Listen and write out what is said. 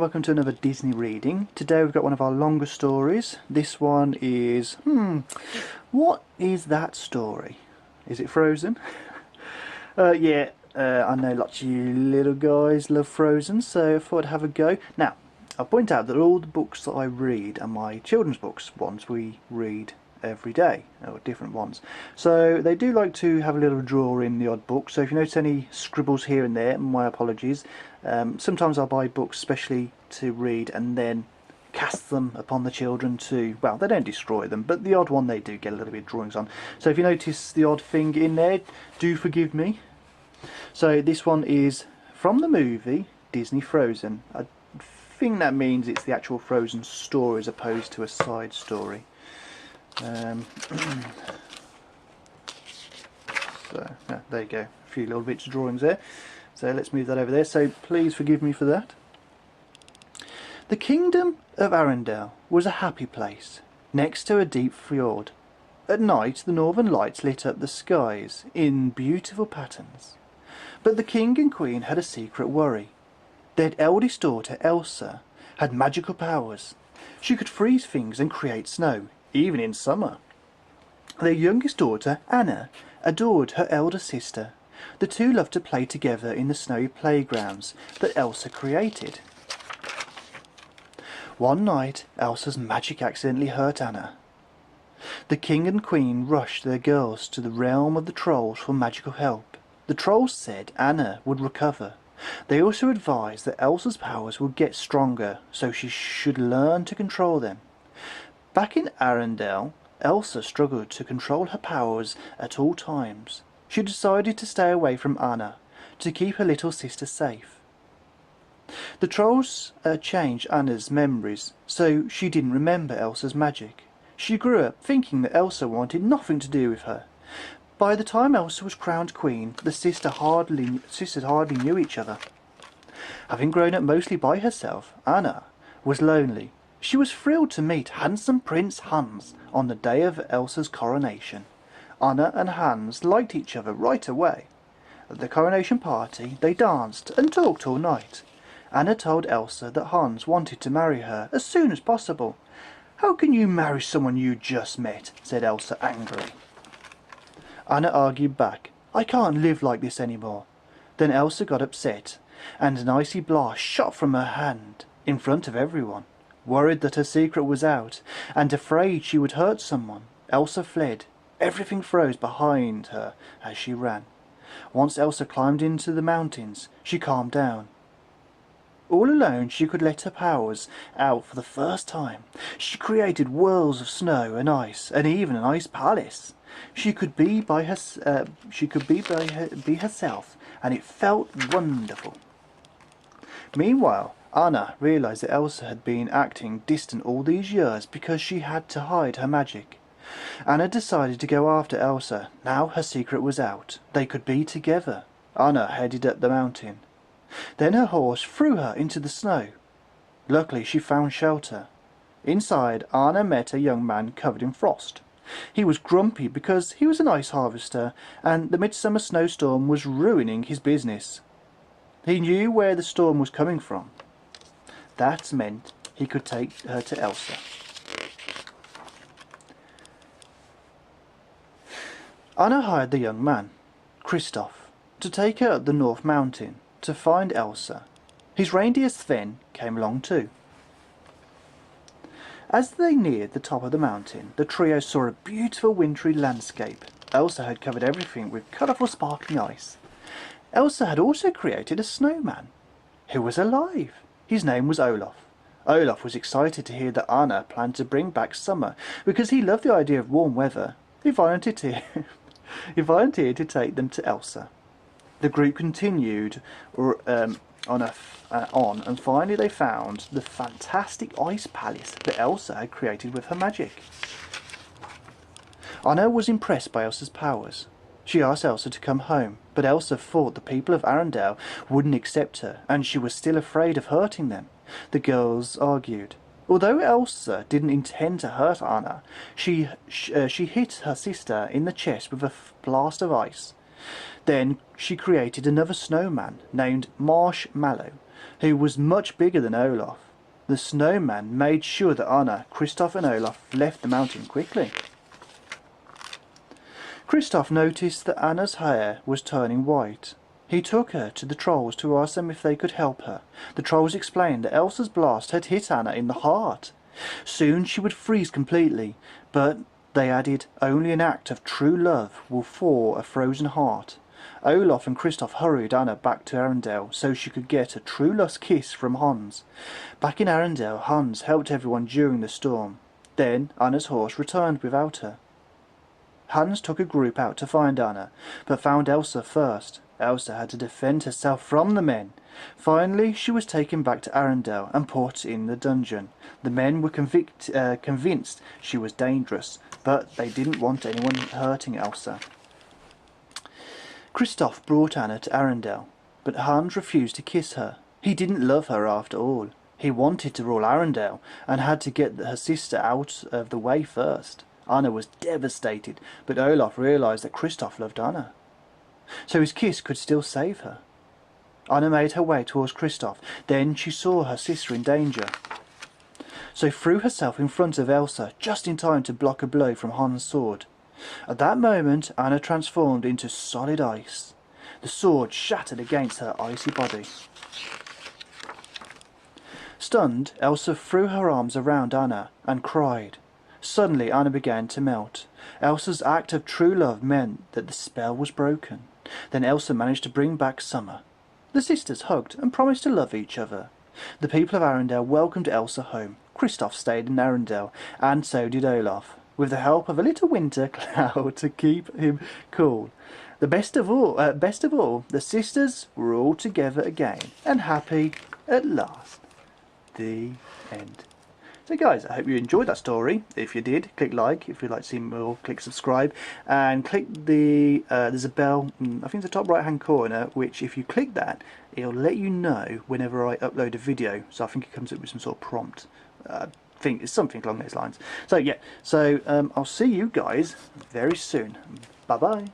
and welcome to another Disney reading. Today we've got one of our longer stories. This one is, what is that story? Is it Frozen? I know lots of you little guys love Frozen, so I thought I'd have a go. Now, I'll point out that all the books that I read are my children's books, ones we read every day, or different ones. So they do like to have a little drawer in the odd book, so if you notice any scribbles here and there, my apologies. Sometimes I'll buy books specially to read and then cast them upon the children to, well, they don't destroy them, but the odd one they do get a little bit of drawings on. So if you notice the odd thing in there, do forgive me. So this one is from the movie Disney Frozen. I think that means it's the actual Frozen story as opposed to a side story. So yeah, there you go, a few little bits of drawings there. So let's move that over there, so please forgive me for that. The kingdom of Arendelle was a happy place, next to a deep fjord. At night the northern lights lit up the skies in beautiful patterns. But the king and queen had a secret worry. Their eldest daughter Elsa had magical powers. She could freeze things and create snow, even in summer. Their youngest daughter, Anna, adored her elder sister. The two loved to play together in the snowy playgrounds that Elsa created. One night, Elsa's magic accidentally hurt Anna. The king and queen rushed their girls to the realm of the trolls for magical help. The trolls said Anna would recover. They also advised that Elsa's powers would get stronger, so she should learn to control them. Back in Arendelle, Elsa struggled to control her powers at all times. She decided to stay away from Anna, to keep her little sister safe. The trolls changed Anna's memories, so she didn't remember Elsa's magic. She grew up thinking that Elsa wanted nothing to do with her. By the time Elsa was crowned queen, the sisters hardly knew each other. Having grown up mostly by herself, Anna was lonely. She was thrilled to meet handsome Prince Hans on the day of Elsa's coronation. Anna and Hans liked each other right away. At the coronation party, they danced and talked all night. Anna told Elsa that Hans wanted to marry her as soon as possible. "How can you marry someone you just met?" said Elsa angrily. Anna argued back, "I can't live like this anymore." Then Elsa got upset, and an icy blast shot from her hand in front of everyone. Worried that her secret was out, and afraid she would hurt someone, Elsa fled. Everything froze behind her as she ran. Once Elsa climbed into the mountains, she calmed down. All alone she could let her powers out for the first time. She created worlds of snow and ice, and even an ice palace. She could be herself, and it felt wonderful. Meanwhile, Anna realized that Elsa had been acting distant all these years because she had to hide her magic. Anna decided to go after Elsa. Now her secret was out. They could be together. Anna headed up the mountain. Then her horse threw her into the snow. Luckily she found shelter. Inside, Anna met a young man covered in frost. He was grumpy because he was an ice harvester and the midsummer snowstorm was ruining his business. He knew where the storm was coming from. That meant he could take her to Elsa. Anna hired the young man, Kristoff, to take her up the North Mountain to find Elsa. His reindeer Sven came along too. As they neared the top of the mountain, the trio saw a beautiful wintry landscape. Elsa had covered everything with colourful sparkling ice. Elsa had also created a snowman, who was alive. His name was Olaf. Olaf was excited to hear that Anna planned to bring back summer because he loved the idea of warm weather. He volunteered to take them to Elsa. The group continued on, and finally they found the fantastic ice palace that Elsa had created with her magic. Anna was impressed by Elsa's powers. She asked Elsa to come home, but Elsa thought the people of Arendelle wouldn't accept her, and she was still afraid of hurting them. The girls argued. Although Elsa didn't intend to hurt Anna, she hit her sister in the chest with a blast of ice. Then she created another snowman named Marshmallow who was much bigger than Olaf. The snowman made sure that Anna, Kristoff and Olaf left the mountain quickly. Kristoff noticed that Anna's hair was turning white. He took her to the trolls to ask them if they could help her. The trolls explained that Elsa's blast had hit Anna in the heart. Soon she would freeze completely, but they added, only an act of true love will thaw a frozen heart. Olaf and Kristoff hurried Anna back to Arendelle so she could get a true lust kiss from Hans. Back in Arendelle, Hans helped everyone during the storm. Then Anna's horse returned without her. Hans took a group out to find Anna, but found Elsa first. Elsa had to defend herself from the men. Finally, she was taken back to Arendelle and put in the dungeon. The men were convinced she was dangerous, but they didn't want anyone hurting Elsa. Kristoff brought Anna to Arendelle, but Hans refused to kiss her. He didn't love her after all. He wanted to rule Arendelle and had to get her sister out of the way first. Anna was devastated, but Olaf realised that Kristoff loved Anna, so his kiss could still save her. Anna made her way towards Kristoff. Then she saw her sister in danger, so threw herself in front of Elsa, just in time to block a blow from Hans' sword. At that moment, Anna transformed into solid ice. The sword shattered against her icy body. Stunned, Elsa threw her arms around Anna and cried. Suddenly Anna began to melt. Elsa's act of true love meant that the spell was broken. Then Elsa managed to bring back summer. The sisters hugged and promised to love each other. The people of Arendelle welcomed Elsa home. Kristoff stayed in Arendelle, and so did Olaf, with the help of a little winter cloud to keep him cool. The best of all, the sisters were all together again, and happy at last. The end. So guys, I hope you enjoyed that story. If you did, click like. If you'd like to see more, click subscribe. And click the, there's a bell, I think it's the top right hand corner, which if you click that, it'll let you know whenever I upload a video. So I think it comes up with some sort of prompt. I think it's something along those lines. So yeah, so I'll see you guys very soon. Bye bye.